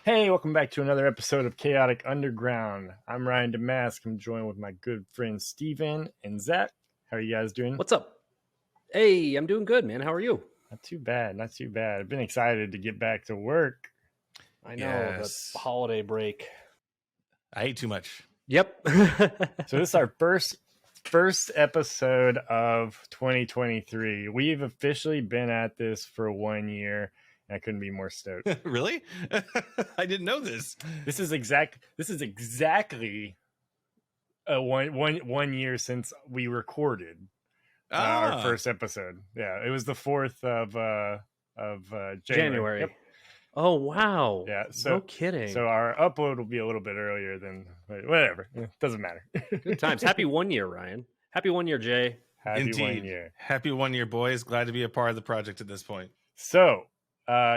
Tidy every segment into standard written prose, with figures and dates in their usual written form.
Hey, welcome back to another episode of Chaotic Underground. I'm Ryan Damask. I'm joined with my good friends Steven and Zach. How are you guys doing? What's up? Hey, I'm doing good, man. How are you? Not too bad, not too bad. I've been excited to get back to work. I know, the holiday break. I ate too much. Yep. So this is our first episode of 2023. We've officially been at this for 1 year. I couldn't be more stoked. Really? I didn't know this. This is exactly one year since we recorded our first episode. Yeah, it was the 4th of January. Yep. Oh wow! Yeah, no kidding. So our upload will be a little bit earlier than whatever. It doesn't matter. Good times. Happy 1 year, Ryan. Happy 1 year, Jay. Happy Indeed. 1 year. Happy 1 year, boys. Glad to be a part of the project at this point. So,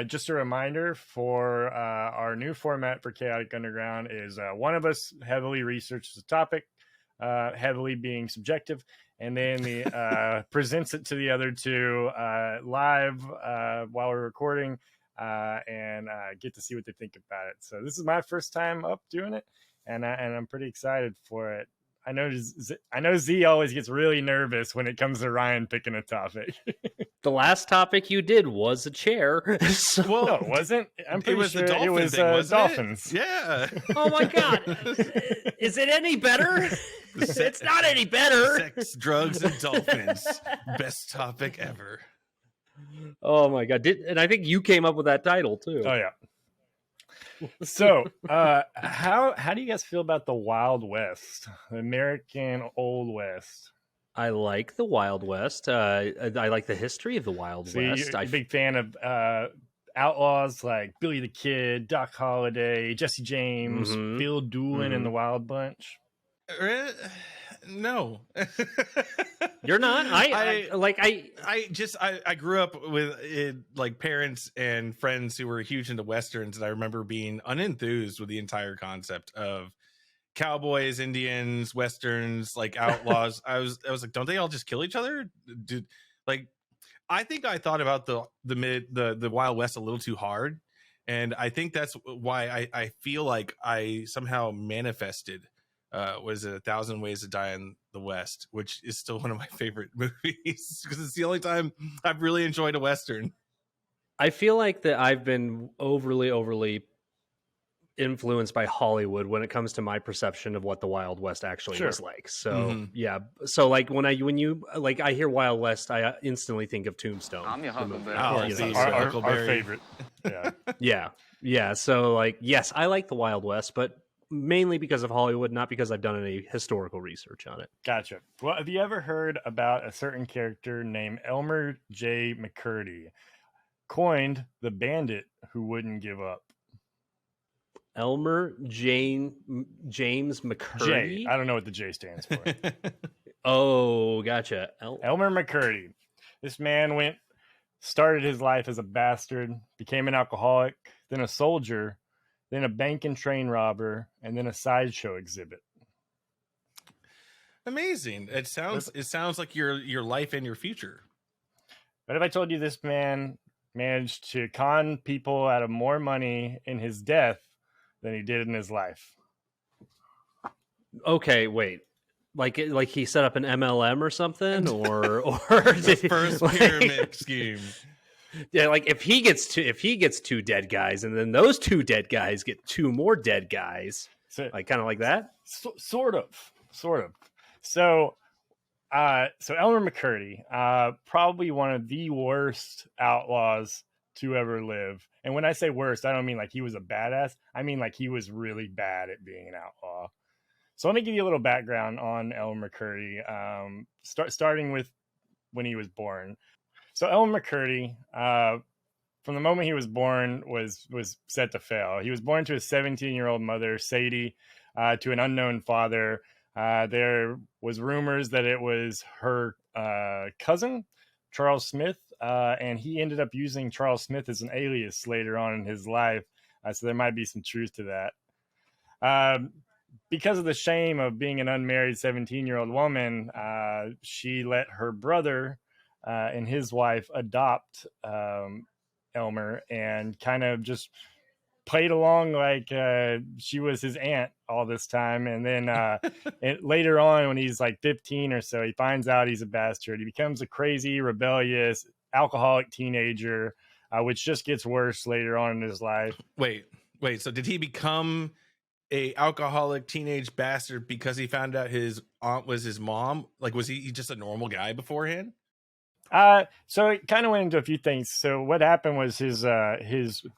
just a reminder for our new format for Chaotic Underground is one of us heavily researches a topic, heavily being subjective, and then the presents it to the other two live while we're recording, and get to see what they think about it. So this is my first time up doing it, and I'm pretty excited for it. I know Z always gets really nervous when it comes to Ryan picking a topic. The last topic you did was a chair. So... Well, no, it wasn't. I'm pretty sure it was dolphins. Yeah. Oh my god. Is it any better? It's not any better. Sex, drugs, and dolphins. Best topic ever. Oh my god. And I think you came up with that title too. Oh yeah. So, how do you guys feel about the Wild West, the American Old West? I like the Wild West. I like the history of the Wild West. You're a big fan of outlaws like Billy the Kid, Doc Holliday, Jesse James, Bill Doolin, and the Wild Bunch. No. You're not. I grew up with like parents and friends who were huge into westerns, and I remember being unenthused with the entire concept of cowboys, Indians, westerns, like outlaws. I was like, don't they all just kill each other? I think I thought about the Wild West a little too hard, and I think that's why I feel like I somehow manifested was it 1,000 Ways to Die in the West, which is still one of my favorite movies because it's the only time I've really enjoyed a western. I feel like that I've been overly influenced by Hollywood when it comes to my perception of what the Wild West actually was like. So yeah, so like when you I hear Wild West, I instantly think of Tombstone. I'm your Huckleberry. Our favorite. Yeah. So like, yes, I like the Wild West, but mainly because of Hollywood, not because I've done any historical research on it. Gotcha. Well, have you ever heard about a certain character named Elmer J. McCurdy, coined the bandit who wouldn't give up? Elmer James McCurdy? J. I don't know what the J stands for. Oh, gotcha. Elmer McCurdy. This man started his life as a bastard, became an alcoholic, then a soldier, then a bank and train robber, and then a sideshow exhibit. Amazing. It sounds like your life and your future. But if I told you this man managed to con people out of more money in his death than he did in his life? Okay, wait. Like he set up an MLM or something, or the first pyramid scheme. Yeah, like if he gets two dead guys, and then those two dead guys get two more dead guys, so, like kind of like that. Sort of. So Elmer McCurdy, probably one of the worst outlaws to ever live. And when I say worst, I don't mean like he was a badass. I mean like he was really bad at being an outlaw. So let me give you a little background on Elmer McCurdy, starting with when he was born. So Elmer McCurdy, from the moment he was born, was set to fail. He was born to a 17-year-old mother, Sadie, to an unknown father. There was rumors that it was her cousin, Charles Smith, and he ended up using Charles Smith as an alias later on in his life. So there might be some truth to that. Because of the shame of being an unmarried 17-year-old woman, she let her brother and his wife adopt Elmer and kind of just played along like she was his aunt all this time. And then later on, when he's like 15 or so, he finds out he's a bastard. He becomes a crazy, rebellious, alcoholic teenager, which just gets worse later on in his life. Wait. So did he become a alcoholic teenage bastard because he found out his aunt was his mom? Like, was he just a normal guy beforehand? So it kind of went into a few things. So what happened was his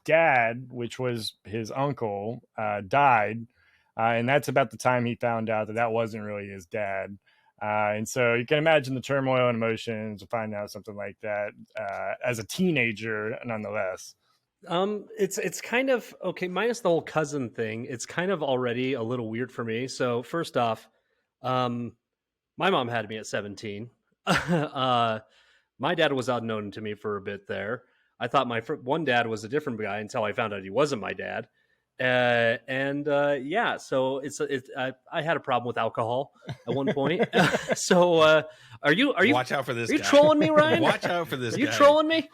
dad, which was his uncle, died. And that's about the time he found out that wasn't really his dad. And so you can imagine the turmoil and emotions of finding out something like that, as a teenager, nonetheless. It's kind of okay, minus the whole cousin thing. It's kind of already a little weird for me. So first off, my mom had me at 17. My dad was unknown to me for a bit there. I thought my one dad was a different guy until I found out he wasn't my dad. Yeah, so I had a problem with alcohol at one point. So are you watch out for this? Are you guy. Trolling me, Ryan? Watch out for this. Are you guy. Trolling me?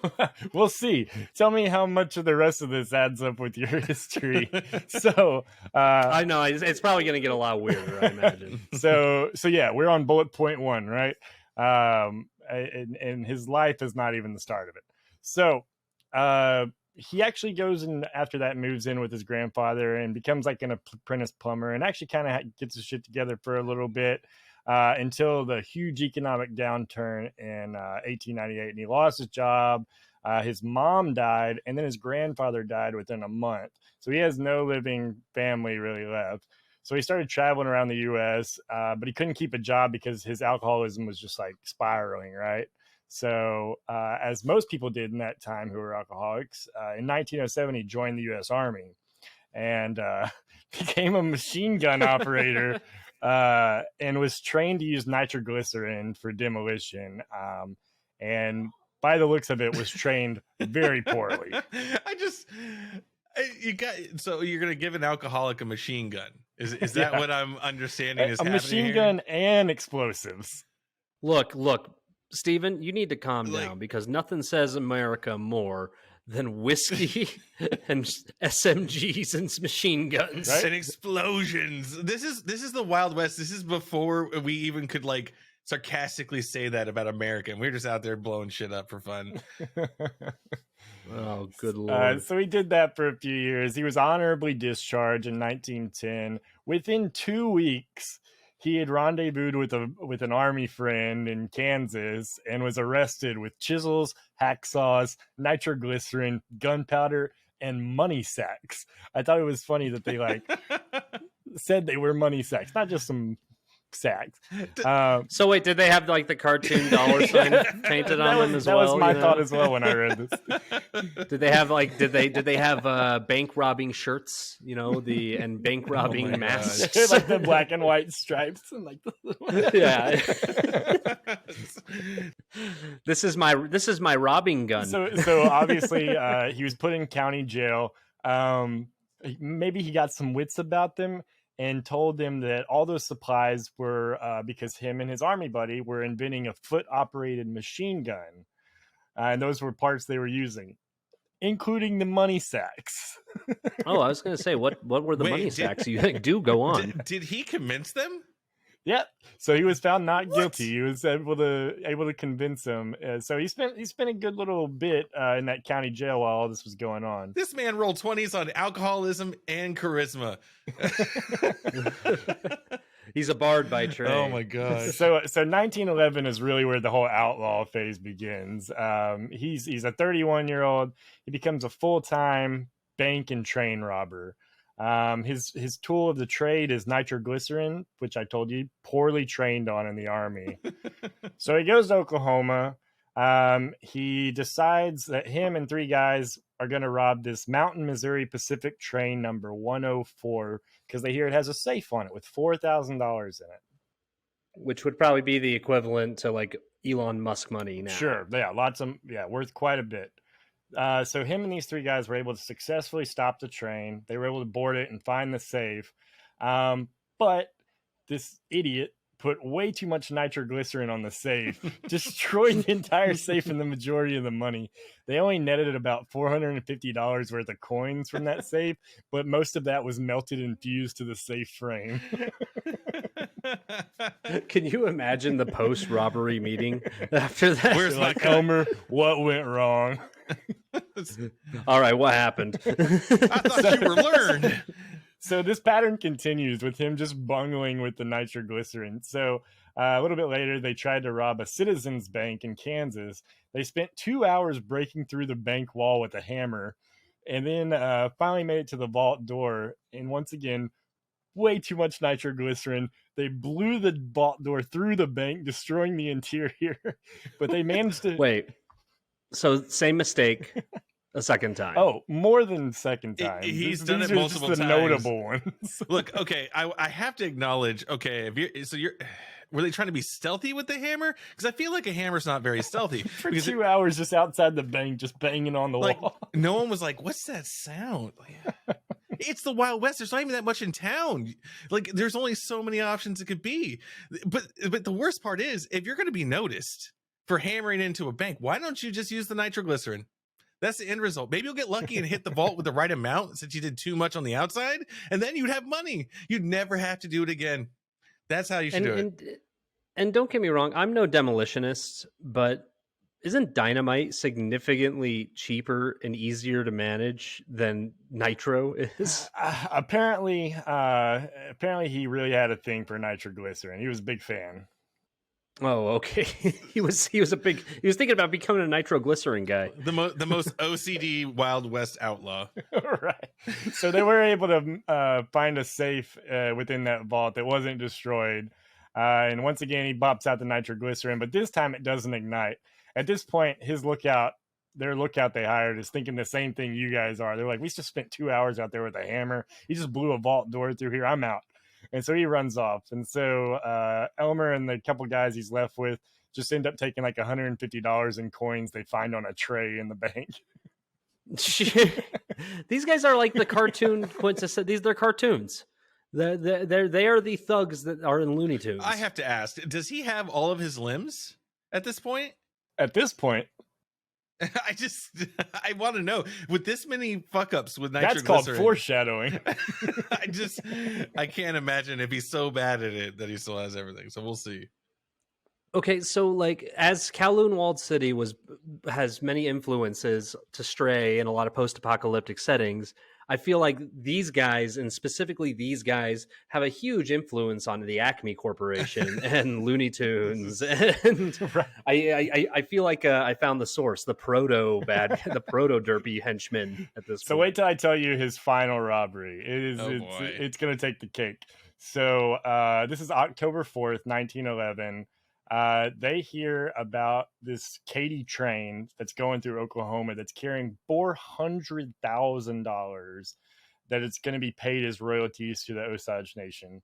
We'll see. Tell me how much of the rest of this adds up with your history. So I know it's probably going to get a lot weirder, I imagine. So yeah, we're on bullet point 1, right? And his life is not even the start of it. So he actually goes and after that moves in with his grandfather and becomes like an apprentice plumber, and actually kind of gets his shit together for a little bit until the huge economic downturn in 1898, and he lost his job. His mom died, and then his grandfather died within a month. So he has no living family really left. So he started traveling around the U.S., but he couldn't keep a job because his alcoholism was just like spiraling, right? So as most people did in that time who were alcoholics, in 1907, he joined the U.S. Army and became a machine gun operator and was trained to use nitroglycerin for demolition. And by the looks of it, was trained very poorly. So you're going to give an alcoholic a machine gun. Is that what I'm understanding is happening machine here? gun and explosives? Look, Steven, you need to calm down because nothing says America more than whiskey and SMGs and machine guns, right? And explosions. This is the Wild West. This is before we even could like sarcastically say that about America. And we're just out there blowing shit up for fun. Oh, good Lord. So he did that for a few years. He was honorably discharged in 1910. Within 2 weeks, he had rendezvoused with an army friend in Kansas and was arrested with chisels, hacksaws, nitroglycerin, gunpowder, and money sacks. I thought it was funny that they said they were money sacks, not just some sacks. So wait, did they have like the cartoon dollar sign painted on them as well? That was my thought as well when I read this. Did they have did they have bank robbing shirts, and bank robbing masks? Like the black and white stripes and yeah. This is my robbing gun. So obviously he was put in county jail. Maybe he got some wits about them and told them that all those supplies were because him and his army buddy were inventing a foot-operated machine gun. And those were parts they were using, including the money sacks. Oh, I was going to say, what were the money sacks? You do go on. Did he convince them? Yep. So he was found not guilty. He was able to convince them. So he spent a good little bit in that county jail while all this was going on. This man rolled 20s on alcoholism and charisma. He's a bard by trade. Oh my gosh. So 1911 is really where the whole outlaw phase begins. He's a 31-year-old. He becomes a full-time bank and train robber. His tool of the trade is nitroglycerin, which I told you, poorly trained on in the army. So he goes to Oklahoma. He decides that him and 3 guys are going to rob this Mountain Missouri Pacific train number 104 because they hear it has a safe on it with $4,000 in it. Which would probably be the equivalent to like Elon Musk money now. Sure. Yeah, worth quite a bit. So him and these 3 guys were able to successfully stop the train. They were able to board it and find the safe. But this idiot put way too much nitroglycerin on the safe, destroyed the entire safe and the majority of the money. They only netted about $450 worth of coins from that safe, but most of that was melted and fused to the safe frame. Can you imagine the post-robbery meeting after that? Where's my Elmer? What went wrong? All right, what happened? I thought you were learned. So this pattern continues with him just bungling with the nitroglycerin. So a little bit later, they tried to rob a Citizens Bank in Kansas. They spent 2 hours breaking through the bank wall with a hammer, and then finally made it to the vault door. And once again, way too much nitroglycerin. They blew the vault door through the bank, destroying the interior. But they managed to... Wait, so same mistake a second time. Oh, more than second time. He's done it multiple times. The notable ones. Look, okay, I have to acknowledge, okay, were they trying to be stealthy with the hammer? Because I feel like a hammer's not very stealthy. For 2 hours just outside the bank, just banging on the wall. No one was like, what's that sound? It's the Wild West. There's not even that much in town. Like, there's only so many options it could be. But the worst part is, if you're going to be noticed for hammering into a bank, why don't you just use the nitroglycerin? That's the end result. Maybe you'll get lucky and hit the vault with the right amount since you did too much on the outside, and then you'd have money. You'd never have to do it again. That's how you should do it. And don't get me wrong, I'm no demolitionist, but isn't dynamite significantly cheaper and easier to manage than nitro is? Apparently, he really had a thing for nitroglycerin. He was a big fan. Oh, okay. He was thinking about becoming a nitroglycerin guy. The most OCD Wild West outlaw. Right. So they were able to find a safe within that vault that wasn't destroyed. And once again, he bops out the nitroglycerin, but this time it doesn't ignite. At this point, their lookout they hired is thinking the same thing you guys are. They're like, we just spent 2 hours out there with a hammer. He just blew a vault door through here. I'm out. And so he runs off. And so Elmer and the couple guys he's left with just end up taking like $150 in coins they find on a tray in the bank. These guys are like the cartoon quintessence. They're cartoons. They are the thugs that are in Looney Tunes. I have to ask, does he have all of his limbs at this point? At this point, I want to know, with this many fuck ups with nitroglycerin. That's called foreshadowing. I can't imagine if he's so bad at it that he still has everything. So we'll see. Okay, so like as Kowloon Walled City has many influences to Stray in a lot of post-apocalyptic settings, I feel like these guys, and specifically these guys, have a huge influence on the Acme Corporation and Looney Tunes. And I feel like I found the source, the proto derpy henchman at this point. So wait till I tell you his final robbery. It's going to take the cake. So this is October 4th, 1911. They hear about this Katy train that's going through Oklahoma that's carrying $400,000 that it's going to be paid as royalties to the Osage Nation.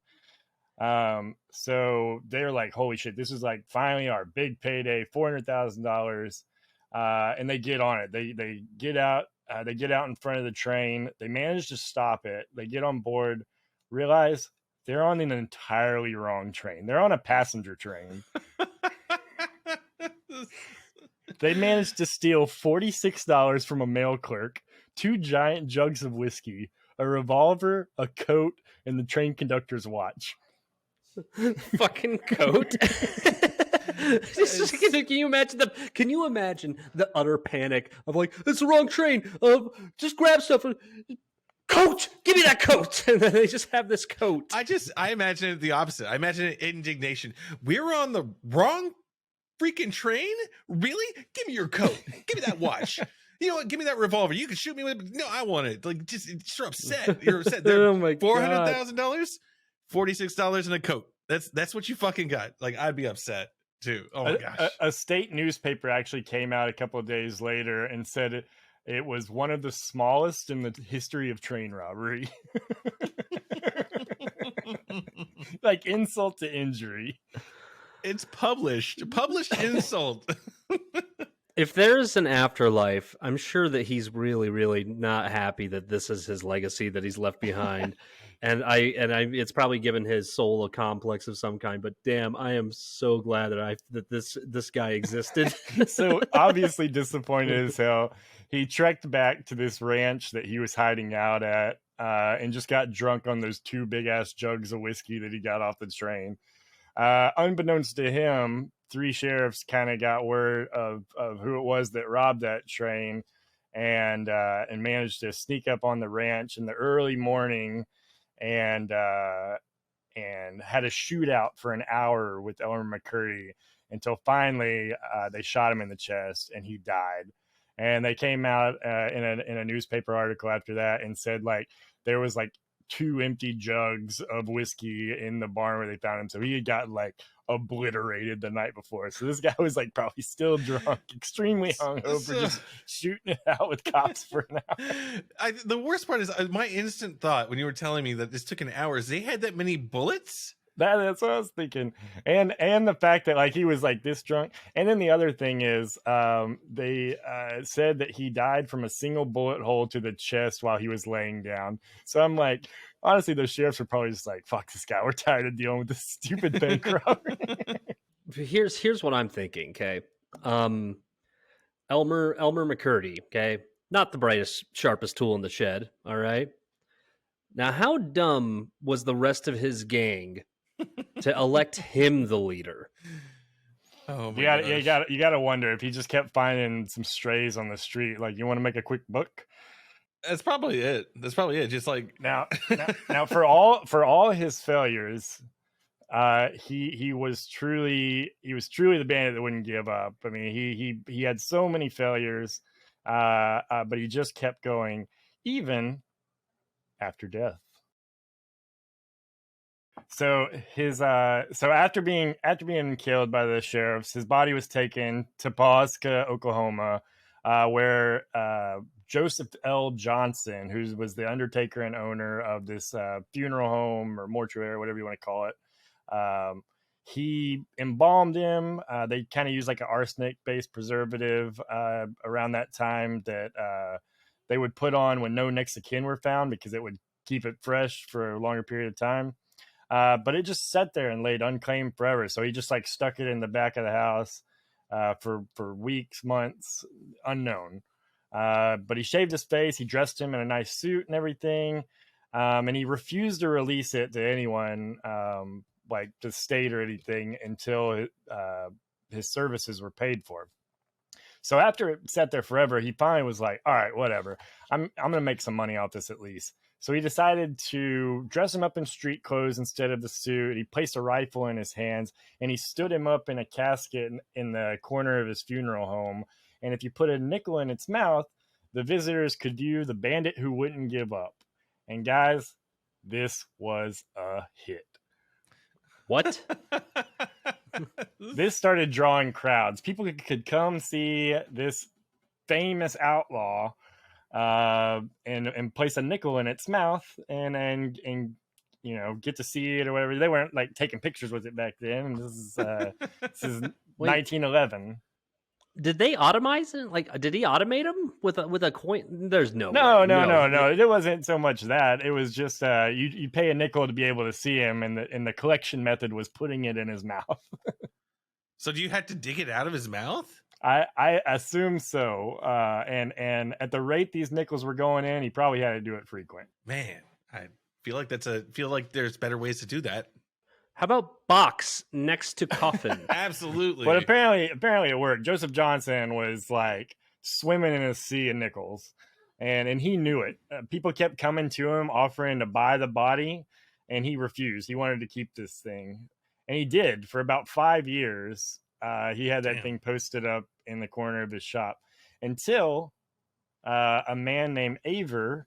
So they're like, holy shit, this is like finally our big payday, $400,000. And they get on it. They get out in front of the train. They manage to stop it. They get on board, realize they're on an entirely wrong train. They're on a passenger train. They managed to steal $46 from a mail clerk, 2 giant jugs of whiskey, a revolver, a coat, and the train conductor's watch. Fucking coat. Can you imagine the utter panic of like, it's the wrong train. Just grab stuff. Coat, give me that coat. And then they just have this coat. I imagine it the opposite. I imagine it indignation. We're on the wrong freaking train? Really? Give me your coat. Give me that watch. You know what? Give me that revolver. You can shoot me with it. No, I want it. Like, just you're upset. You're upset. Oh my God. $400,000, $46 in a coat. That's what you fucking got. Like, I'd be upset too. Oh my gosh. A state newspaper actually came out a couple of days later and said it was one of the smallest in the history of train robbery. Like insult to injury. It's published insult. If there's an afterlife, I'm sure that he's really, really not happy that this is his legacy that he's left behind. And it's probably given his soul a complex of some kind, but damn, I am so glad that this guy existed. So obviously disappointed as hell. He trekked back to this ranch that he was hiding out at, and just got drunk on those 2 big ass jugs of whiskey that he got off the train. Unbeknownst to him, 3 sheriffs kind of got word of who it was that robbed that train, and managed to sneak up on the ranch in the early morning, and had a shootout for an hour with Elmer McCurdy until finally they shot him in the chest and he died. And they came out in a newspaper article after that and said like there was like 2 empty jugs of whiskey in the barn where they found him. So he had gotten like obliterated the night before. So this guy was like probably still drunk, extremely hungover, just shooting it out with cops for an hour. The worst part is my instant thought when you were telling me that this took an hour is they had that many bullets. That's what I was thinking, and the fact that like he was like this drunk, and then the other thing is, they said that he died from a single bullet hole to the chest while he was laying down. So I'm like, honestly, those sheriffs were probably just like, "Fuck this guy, we're tired of dealing with this stupid bank robbery." Here's what I'm thinking. Okay, Elmer McCurdy. Okay, not the brightest, sharpest tool in the shed. All right. Now, how dumb was the rest of his gang to elect him the leader? Oh my gosh. You gotta wonder if he just kept finding some strays on the street. Like, you want to make a quick buck? That's probably it. Just like now for all his failures, he was truly the bandit that wouldn't give up. I mean, he had so many failures, but he just kept going even after death. So after being killed by the sheriffs, his body was taken to Pawhuska, Oklahoma, where Joseph L. Johnson, who was the undertaker and owner of this funeral home or mortuary, whatever you want to call it, he embalmed him. They kind of used like an arsenic-based preservative around that time that they would put on when no next of kin were found because it would keep it fresh for a longer period of time. But it just sat there and laid unclaimed forever. So he just like stuck it in the back of the house for weeks, months, unknown. But he shaved his face. He dressed him in a nice suit and everything. And he refused to release it to anyone, like the state or anything, until his services were paid for. So after it sat there forever, he finally was like, all right, whatever. I'm going to make some money off this at least. So he decided to dress him up in street clothes instead of the suit. He placed a rifle in his hands and he stood him up in a casket in the corner of his funeral home. And if you put a nickel in its mouth, the visitors could view the bandit who wouldn't give up. And guys, this was a hit. What? This started drawing crowds. People could come see this famous outlaw and place a nickel in its mouth and you know, get to see it or whatever. They weren't like taking pictures with it back then. This is 1911. Did they automize it? Like, did he automate him with a coin? There's no. No. It wasn't so much that. It was just you pay a nickel to be able to see him, and the collection method was putting it in his mouth. So do you have to dig it out of his mouth? I assume so. And at the rate these nickels were going in, he probably had to do it frequent. Man, I feel like there's better ways to do that. How about box next to coffin? Absolutely. But apparently it worked. Joseph Johnson was like swimming in a sea of nickels, and he knew it. People kept coming to him offering to buy the body, and he refused. He wanted to keep this thing, and he did for about 5 years. He had that thing posted up in the corner of his shop until a man named Aver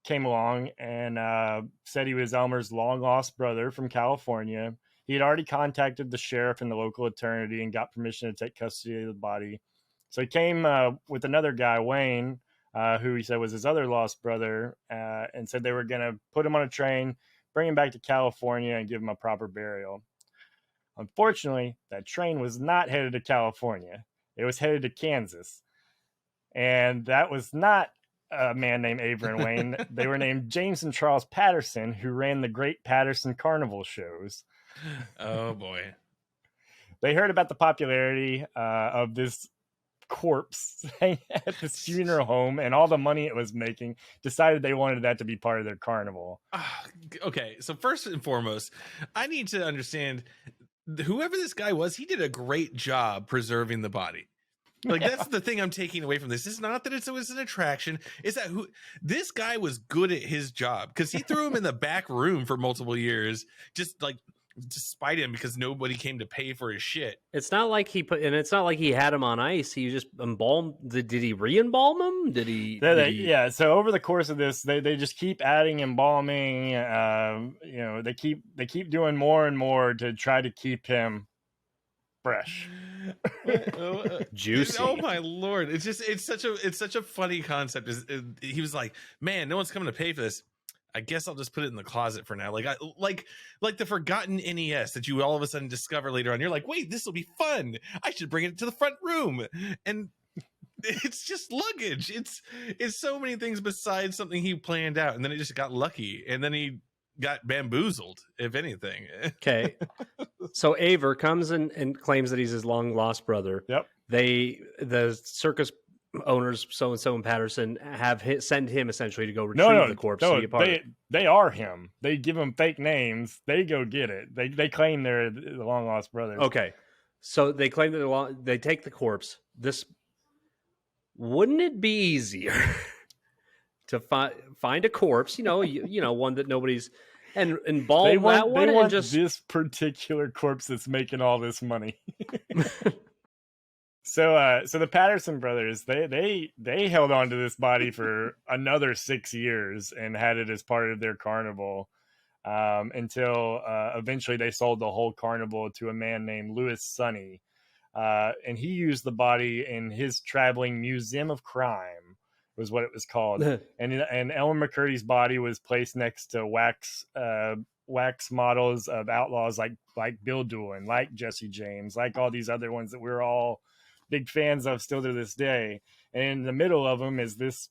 came along and said he was Elmer's long lost brother from California. He had already contacted the sheriff and the local attorney and got permission to take custody of the body. So he came with another guy, Wayne, who he said was his other lost brother, and said they were going to put him on a train, bring him back to California, and give him a proper burial. Unfortunately, that train was not headed to California. It was headed to Kansas. And that was not a man named Aver and Wayne. They were named James and Charles Patterson, who ran the Great Patterson Carnival shows. Oh boy. They heard about the popularity of this corpse at this funeral home and all the money it was making, decided they wanted that to be part of their carnival. Okay, so first and foremost, I need to understand, whoever this guy was, he did a great job preserving the body. Like, that's the thing I'm taking away from this. It's not that it was an attraction. It's that this guy was good at his job, because he threw him in the back room for multiple years, just like to spite him because nobody came to pay for his shit. It's not like it's not like he had him on ice. He just embalmed. Did he re-embalm him? Did he? Yeah. So over the course of this, they just keep adding embalming. They keep doing more and more to try to keep him fresh. Juicy. Oh my lord. It's such a funny concept. He was like, man, no one's coming to pay for this. I guess I'll just put it in the closet for now. Like the forgotten NES that you all of a sudden discover later on. You're like, wait, this will be fun. I should bring it to the front room. And it's just luggage. It's so many things besides something he planned out. And then he just got lucky. And then he got bamboozled, if anything. Okay. So Aver comes and claims that he's his long lost brother. Yep. The circus owners, so-and-so and Patterson, send him essentially to go retrieve the corpse. They are him. They give him fake names. They go get it. They claim they're the long lost brothers. Okay. So they claim that they take the corpse. Wouldn't it be easier to find a corpse, you know, one that nobody's, and embalm that one, and just this particular corpse that's making all this money. So the Patterson brothers, they held on to this body for another 6 years and had it as part of their carnival, until eventually they sold the whole carnival to a man named Louis Sonny, and he used the body in his traveling museum of crime, was what it was called. and Elmer McCurdy's body was placed next to wax models of outlaws like Bill Doolin, like Jesse James, like all these other ones that we're all big fans of still to this day. And in the middle of them is this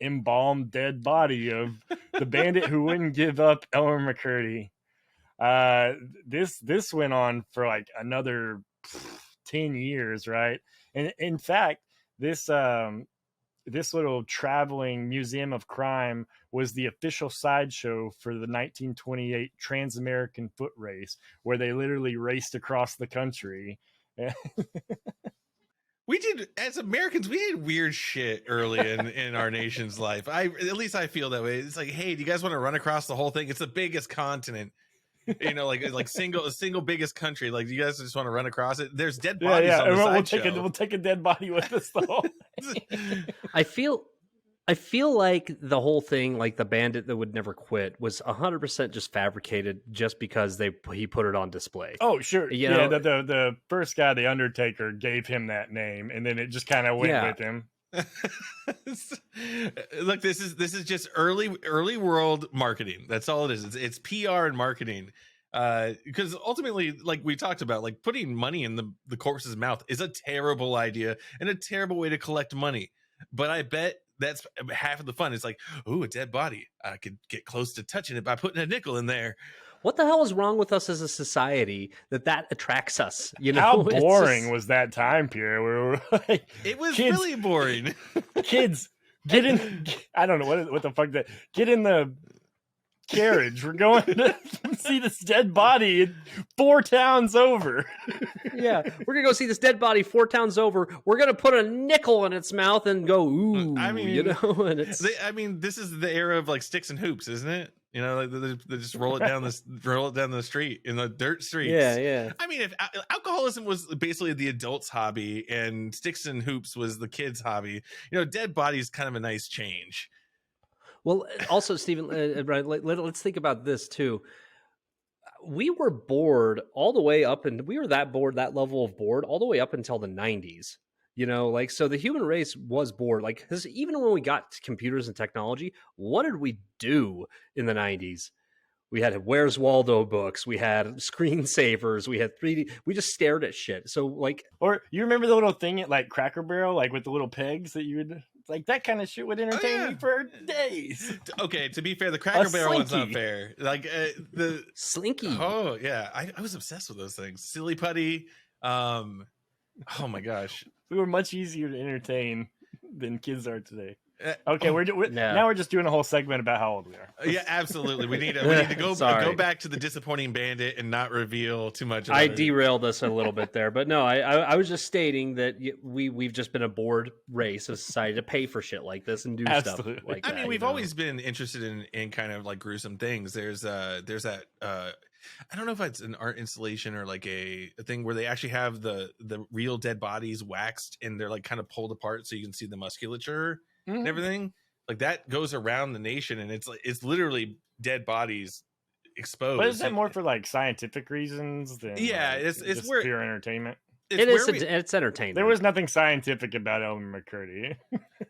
embalmed dead body of the bandit who wouldn't give up, Elmer McCurdy. This went on for like another 10 years, right? And in fact, this little traveling museum of crime was the official sideshow for the 1928 Trans-American Foot Race, where they literally raced across the country. We did, as Americans, we did weird shit early in our nation's life. At least I feel that way. It's like, hey, do you guys want to run across the whole thing? It's the biggest continent, like single biggest country. Like, do you guys just want to run across it? There's dead bodies on the sideshow. We'll take a dead body with us though. I feel like the whole thing, like the bandit that would never quit, was 100% just fabricated just because he put it on display. Oh, sure. The first guy, the Undertaker, gave him that name, and then it just kind of went with him. Look, this is just early world marketing. That's all it is. It's PR and marketing. Because ultimately, like we talked about, like putting money in the corpse's mouth is a terrible idea and a terrible way to collect money. But I bet that's half of the fun. It's like, ooh, a dead body. I could get close to touching it by putting a nickel in there. What the hell is wrong with us as a society that attracts us? You know, how boring was that time period? Where we were like, it was really boring. Kids, get in. I don't know what the fuck that. Get in the carriage. We're going to see this dead body 4 towns over. Yeah, we're gonna go see this dead body 4 towns over. We're gonna put a nickel in its mouth and go, ooh. I mean, you know, and it's. This is the era of like sticks and hoops, isn't it? You know, like they just roll it down the street in the dirt streets. Yeah. I mean, if alcoholism was basically the adult's hobby and sticks and hoops was the kid's hobby, you know, dead body is kind of a nice change. Well, also, Stephen, let's think about this too. We were bored all the way up, and we were that level of bored all the way up until the 90s. You know, like, so the human race was bored. Like, because even when we got computers and technology, what did we do in the 90s? We had Where's Waldo books. We had screensavers. We had 3D. We just stared at shit. So, like, or you remember the little thing at like Cracker Barrel, like with the little pegs that you would It's like that kind of shit would entertain me for days. Okay, to be fair, the Cracker Barrel one's not fair. Like the Slinky. Oh yeah, I was obsessed with those things. Silly Putty. Oh my gosh, we were much easier to entertain than kids are today. Okay, now we're just doing a whole segment about how old we are. Yeah, absolutely. We need to go back to the disappointing Bandit and not reveal too much. I derailed us a little bit there, but no, I was just stating that we've just been a bored race of society to pay for shit like this and do stuff like that. I mean, we've always been interested in kind of like gruesome things. There's that I don't know if it's an art installation or like a thing where they actually have the real dead bodies waxed and they're like kind of pulled apart so you can see the musculature and everything. Like that goes around the nation and it's literally dead bodies exposed. But is that more for like scientific reasons than it's where pure entertainment? It's entertainment. There was nothing scientific about Elmer McCurdy.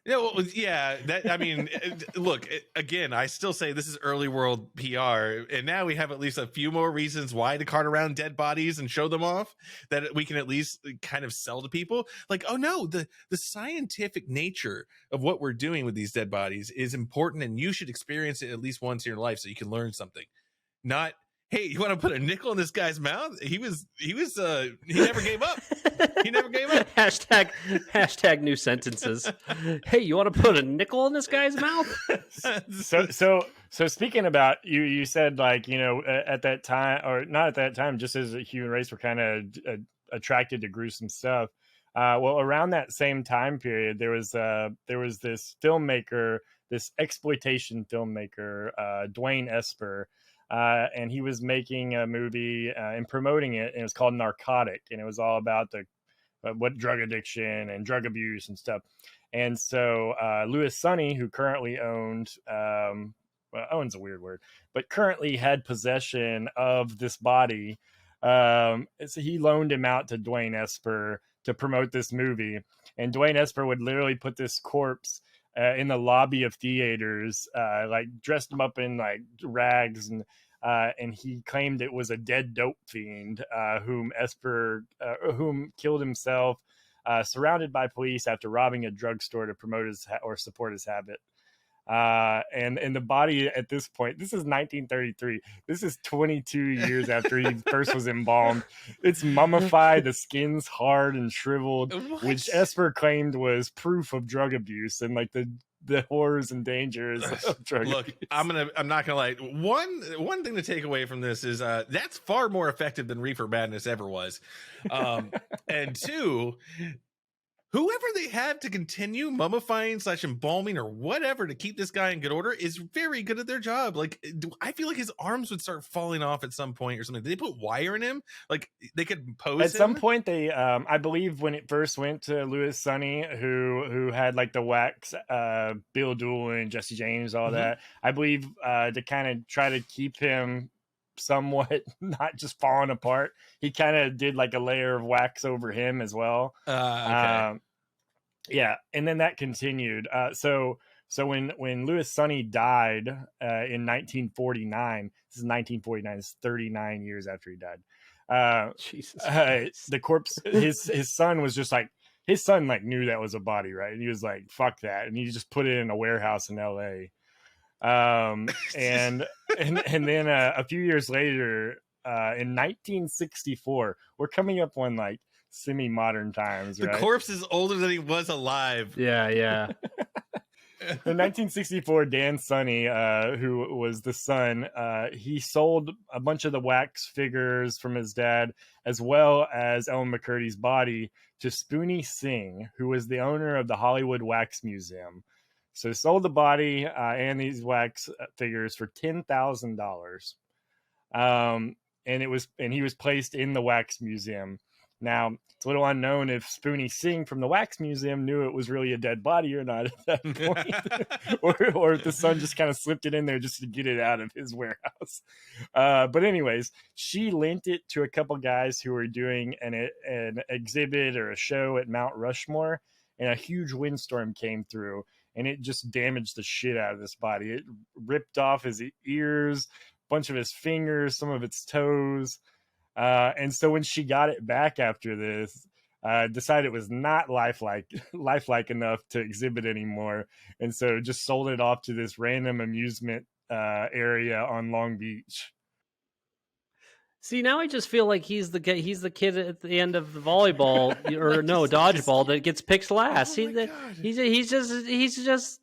I mean, look, again, I still say this is early world PR, and now we have at least a few more reasons why to cart around dead bodies and show them off that we can at least kind of sell to people. Like, oh no, the scientific nature of what we're doing with these dead bodies is important, and you should experience it at least once in your life so you can learn something. Not, hey, you want to put a nickel in this guy's mouth? He never gave up. He never gave up. Hashtag new sentences. Hey, you want to put a nickel in this guy's mouth? So speaking about you said like, at that time, or not at that time, just as a human race, we're kind of attracted to gruesome stuff. Well, around that same time period, there was this filmmaker, this exploitation filmmaker, Dwayne Esper. And he was making a movie and promoting it, and it was called Narcotic, and it was all about what drug addiction and drug abuse and stuff. And so Louis Sonny, who currently owns a weird word, but currently had possession of this body, so he loaned him out to Dwayne Esper to promote this movie, and Dwayne Esper would literally put this corpse in the lobby of theaters, like dressed him up in like rags, and he claimed it was a dead dope fiend whom killed himself, surrounded by police after robbing a drugstore to promote or support his habit. And the body at this point, this is 1933. This is 22 years after he first was embalmed. It's mummified. The skin's hard and shriveled, which Esper claimed was proof of drug abuse and like the horrors and dangers of drug abuse. I'm not gonna lie. One thing to take away from this is that's far more effective than Reefer Madness ever was. And two, whoever they have to continue mummifying / embalming or whatever to keep this guy in good order is very good at their job. Like, I feel like his arms would start falling off at some point or something. Did they put wire in him? Like, they could pose at some point. They, I believe, when it first went to Louis Sonny, who had like the wax, Bill Doolin, Jesse James, all that. I believe to kind of try to keep him somewhat not just falling apart, he kind of did like a layer of wax over him as well. Okay. And then that continued. So when Louis Sonny died in 1949, this is 1949, it's 39 years after he died. Jesus, the corpse, his son was just like, his son like knew that was a body, right? And he was like, fuck that, and he just put it in a warehouse in LA. And then a few years later, in 1964, we're coming up on like semi-modern times, right? The corpse is older than he was alive. Yeah. In 1964, Dan Sonny, who was the son, he sold a bunch of the wax figures from his dad, as well as Elmer McCurdy's body, to Spoonie Singh, who was the owner of the Hollywood Wax Museum. So sold the body and these wax figures for $10,000. And he was placed in the Wax Museum. Now, it's a little unknown if Spoonie Singh from the Wax Museum knew it was really a dead body or not at that point. or if the son just kind of slipped it in there just to get it out of his warehouse. But anyways, she lent it to a couple guys who were doing an exhibit or a show at Mount Rushmore, and a huge windstorm came through, and it just damaged the shit out of this body. It ripped off his ears, a bunch of his fingers, some of its toes. And so when she got it back after this, decided it was not lifelike enough to exhibit anymore, and so just sold it off to this random amusement area on Long Beach. See, now I just feel like he's the kid at the end of the volleyball or dodgeball that gets picked last. He's just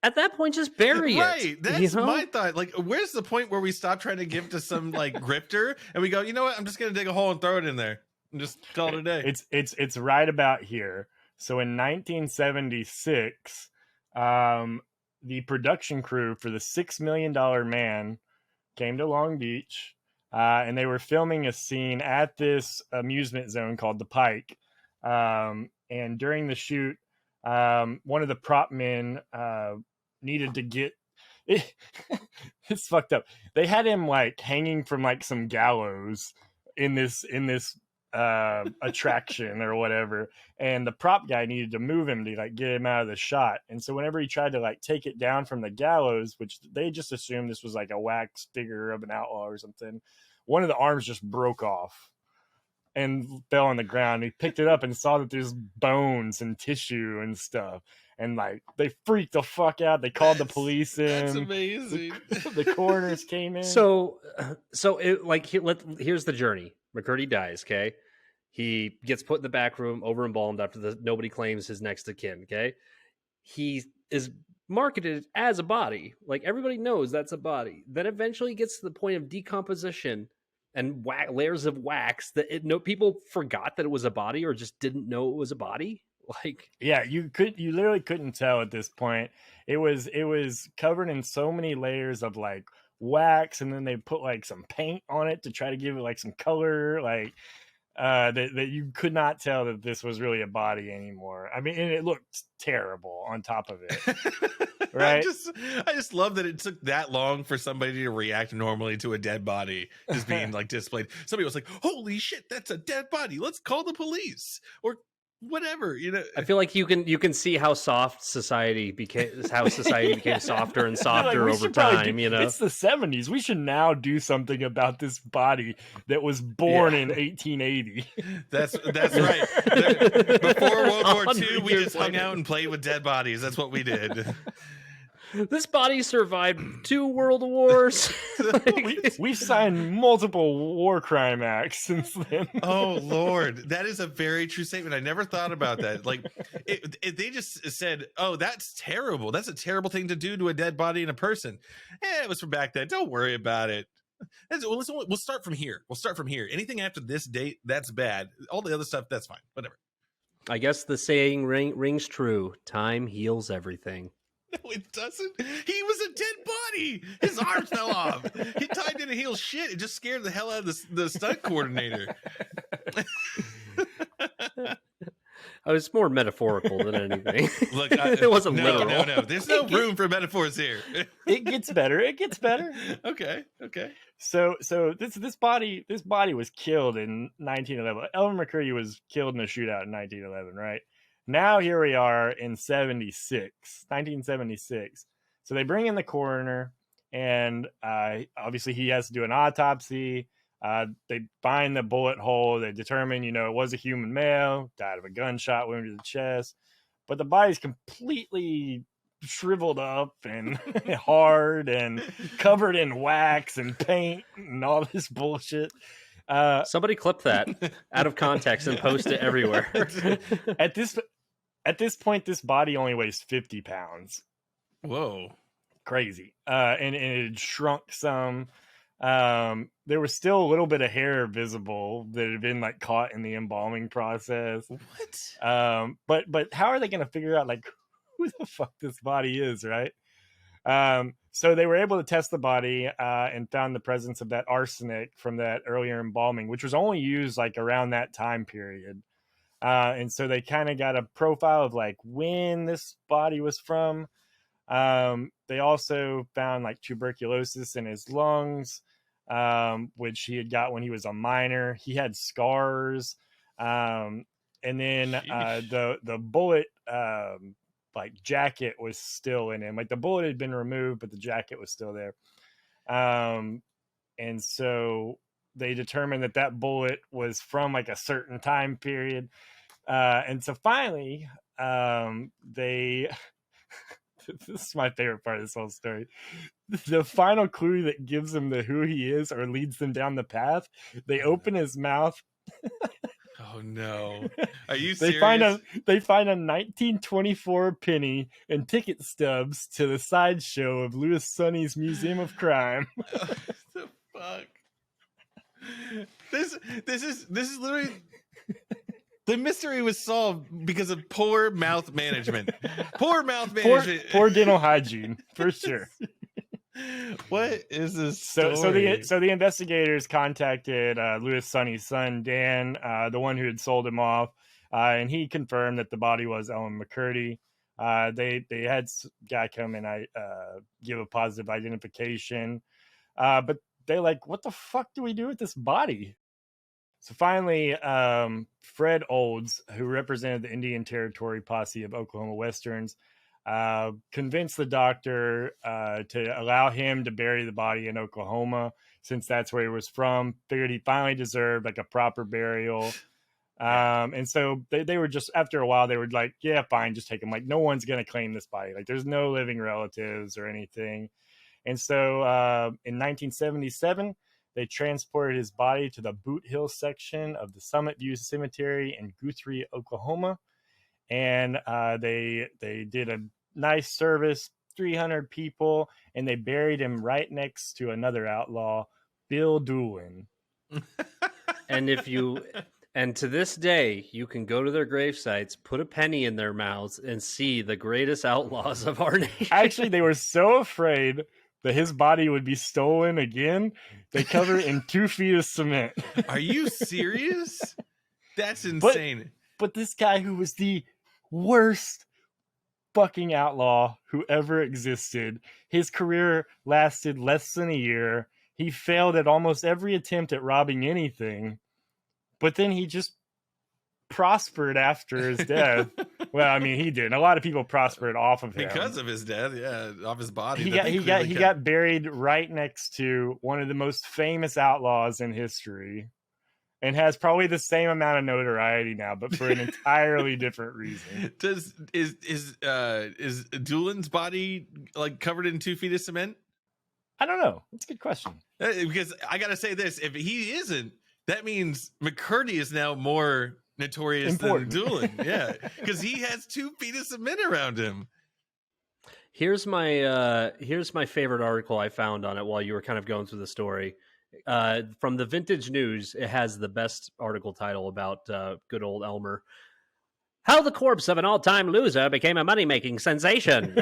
at that point, just bury it. Right. That's my thought. Like, where's the point where we stop trying to give to some like grifter and we go, you know what? I'm just going to dig a hole and throw it in there and just call it a day. It's right about here. So in 1976, the production crew for the $6 Million Man came to Long Beach, and they were filming a scene at this amusement zone called the Pike. And during the shoot, one of the prop men needed to get it's fucked up. They had him like hanging from like some gallows in this attraction or whatever, and the prop guy needed to move him to like get him out of the shot. And so whenever he tried to like take it down from the gallows, which they just assumed this was like a wax figure of an outlaw or something, one of the arms just broke off and fell on the ground. He picked it up and saw that there's bones and tissue and stuff. And like they freaked the fuck out. They called the police in. That's amazing. The coroners came in. So here's the journey. McCurdy dies. Okay, he gets put in the back room, over embalmed after nobody claims his next of kin. Okay, he is marketed as a body. Like everybody knows that's a body. Then eventually gets to the point of decomposition and layers of wax that people forgot that it was a body or just didn't know it was a body. Like, yeah, you literally couldn't tell at this point. It was covered in so many layers of like wax, and then they put like some paint on it to try to give it like some color, like that you could not tell that this was really a body anymore. I mean, and it looked terrible on top of it. Right? I just love that it took that long for somebody to react normally to a dead body just being like displayed. Somebody was like, "Holy shit, that's a dead body. Let's call the police." Or whatever, you know. I feel like you can see how society became softer and softer like, over time. You know, it's the 70s. We should now do something about this body that was born in 1880. That's right. Before World War II, we just hung out and played with dead bodies. That's what we did. This body survived 2 world wars. We've signed multiple war crime acts since then. Oh Lord, that is a very true statement. I never thought about that. Like, they just said, "Oh, that's terrible. That's a terrible thing to do to a dead body and a person." It was from back then. Don't worry about it. We'll start from here. Anything after this date, that's bad. All the other stuff, that's fine. Whatever. I guess the saying rings true. Time heals everything. No, it doesn't. He was a dead body. His arms fell off. He tied in a heel shit. It just scared the hell out of the stunt coordinator. Oh, it's more metaphorical than anything. Look, it wasn't literal. No. There's no room for metaphors here. It gets better. Okay. So this body was killed in 1911. Elmer McCurdy was killed in a shootout in 1911, right? Now here we are in 1976. So they bring in the coroner, and obviously he has to do an autopsy. They find the bullet hole. They determine, it was a human male, died of a gunshot wound to the chest, but the body's completely shriveled up and hard and covered in wax and paint and all this bullshit. Somebody clip that out of context and post it everywhere. At this point, this body only weighs 50 pounds. Whoa. Crazy. And it had shrunk some. There was still a little bit of hair visible that had been like caught in the embalming process. What? But how are they going to figure out like who the fuck this body is, right? So they were able to test the body and found the presence of that arsenic from that earlier embalming, which was only used like around that time period. And so they kind of got a profile of like when this body was from. They also found like tuberculosis in his lungs, which he had got when he was a minor. He had scars. And then the bullet like jacket was still in him. Like the bullet had been removed, but the jacket was still there. And so they determined that bullet was from like a certain time period. And so finally, they this is my favorite part of this whole story. The final clue that gives them who he is or leads them down the path, they open his mouth. Oh no! Are you they serious? They find a 1924 penny and ticket stubs to the sideshow of Louis Sonny's Museum of Crime. The fuck! This is literally. The mystery was solved because of poor mouth management. Poor dental hygiene, for sure. What is this story? So the investigators contacted Louis Sonny's son, Dan, the one who had sold him off, and he confirmed that the body was Elmer McCurdy. They had a guy come and give a positive identification, but they're like, what the fuck do we do with this body? So finally, Fred Olds, who represented the Indian Territory Posse of Oklahoma Westerns, convinced the doctor to allow him to bury the body in Oklahoma, since that's where he was from. Figured he finally deserved like a proper burial. And so they were just, after a while, they were like, yeah, fine, just take him. Like, no one's going to claim this body. Like, there's no living relatives or anything. And so in 1977, they transported his body to the Boot Hill section of the Summit View Cemetery in Guthrie, Oklahoma. And they did a nice service, 300 people, and they buried him right next to another outlaw, Bill Doolin. And to this day, you can go to their grave sites, put a penny in their mouths, and see the greatest outlaws of our nation. Actually, they were so afraid that his body would be stolen again, they covered it in 2 feet of cement. Are you serious? That's insane. But this guy, who was the worst fucking outlaw who ever existed, his career lasted less than a year. He failed at almost every attempt at robbing anything, but then he just prospered after his death. Well, I mean, he did. A lot of people prospered off of him because of his death. Yeah, off his body. He got buried right next to one of the most famous outlaws in history, and has probably the same amount of notoriety now, but for an entirely different reason. Is Doolin's body like covered in 2 feet of cement? I don't know. That's a good question. Because I gotta say this: if he isn't, that means McCurdy is now more notorious than Doolin. Yeah, because he has 2 feet of cement around him. Here's my favorite article I found on it while you were kind of going through the story. From the Vintage News, it has the best article title about good old Elmer. How the corpse of an all-time loser became a money-making sensation.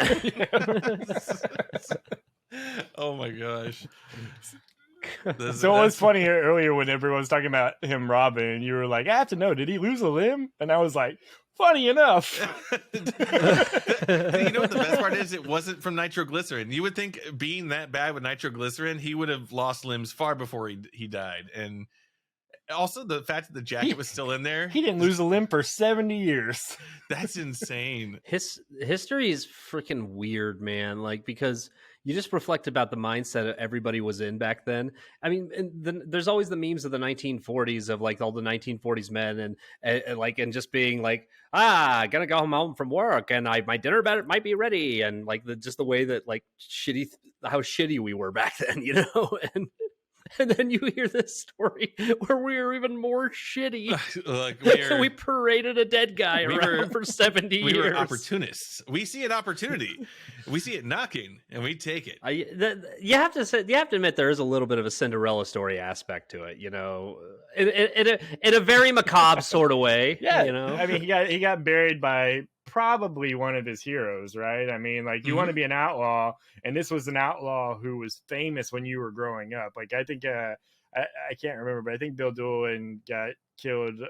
Oh my gosh. So it was funny here earlier when everyone was talking about him robbing, and you were like, I have to know, did he lose a limb? And I was like, funny enough. You know what the best part is? It wasn't from nitroglycerin. You would think, being that bad with nitroglycerin, he would have lost limbs far before he died. And also the fact that the jacket was still in there. He didn't lose a limb for 70 years. That's insane. History is freaking weird, man. Like, because you just reflect about the mindset that everybody was in back then. I mean, there's always the memes of the 1940s of like all the 1940s men and just being like, gonna go home from work and my dinner might be ready, and like just the way that like how shitty we were back then, you know. And then you hear this story where we were even more shitty. Look, we paraded a dead guy around for 70 years. We were opportunists. We see an opportunity. We see it knocking, and we take it. You have to admit there is a little bit of a Cinderella story aspect to it, you know, in a very macabre sort of way. Yeah, you know. I mean, he got buried by probably one of his heroes, right? I mean, like, you want to be an outlaw, and this was an outlaw who was famous when you were growing up. Like, I think I can't remember, but I think Bill Doolin got killed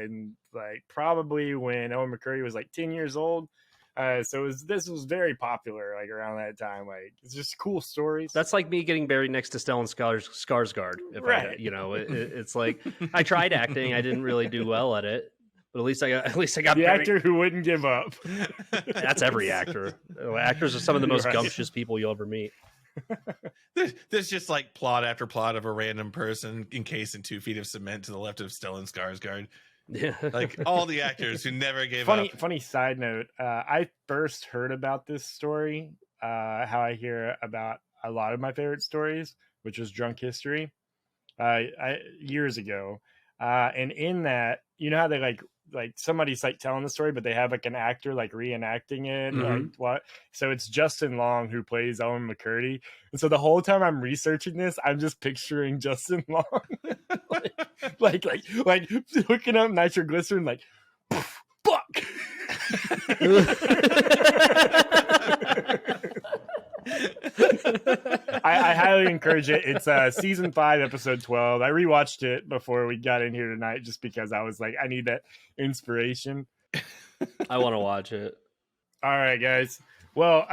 in like probably when Elmer McCurdy was like 10 years old. So this was very popular like around that time. Like, it's just cool stories. That's like me getting buried next to Stellan Skarsgård. Right. It's like I tried acting, I didn't really do well at it. But at least I got the buried. Actor who wouldn't give up. That's every actor. Actors are some of the most gumptious people you'll ever meet. there's just like plot after plot of a random person encased in 2 feet of cement to the left of Stellan Skarsgård. Yeah, like all the actors who never gave up. up. Funny side note, I first heard about this story, how I hear about a lot of my favorite stories, which was Drunk History, years ago. And in that, you know how they like somebody's like telling the story, but they have like an actor like reenacting it. Like what? So it's Justin Long who plays Elmer McCurdy. And so the whole time I'm researching this, I'm just picturing Justin Long, like hooking up nitroglycerin, like fuck. I highly encourage it. It's season 5, episode 12. I rewatched it before we got in here tonight just because I was like, I need that inspiration. I want to watch it. All right, guys. Well,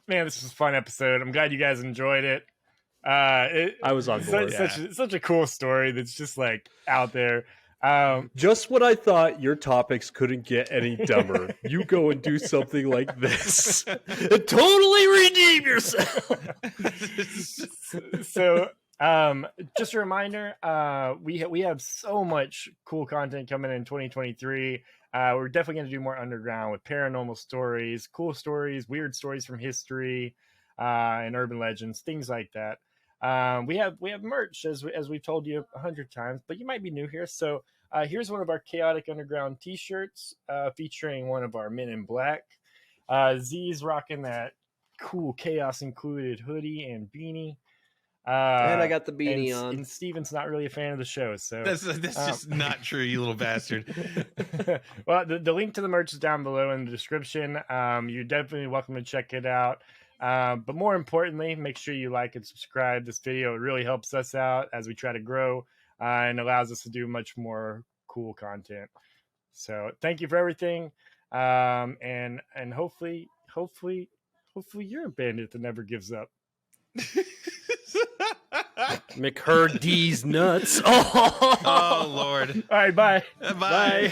man, this was a fun episode. I'm glad you guys enjoyed it. I was on board. Such a cool story that's just like out there. Just when I thought your topics couldn't get any dumber, you go and do something like this and totally redeem yourself. So, just a reminder, we have so much cool content coming in 2023. We're definitely going to do more underground with paranormal stories, cool stories, weird stories from history, and urban legends, things like that. We have merch as we've told you 100 times, but you might be new here. So here's one of our Chaotic Underground t-shirts featuring one of our Men in Black. Z's rocking that cool Chaos Included hoodie and beanie. And I got the beanie on. And Steven's not really a fan of the show, so that's just not true, you little bastard. Well, the link to the merch is down below in the description. You're definitely welcome to check it out. But more importantly, make sure you like and subscribe this video. It really helps us out as we try to grow and allows us to do much more cool content. So thank you for everything. And hopefully you're a bandit that never gives up. McCurdy's nuts. Oh Lord. All right, bye. Bye.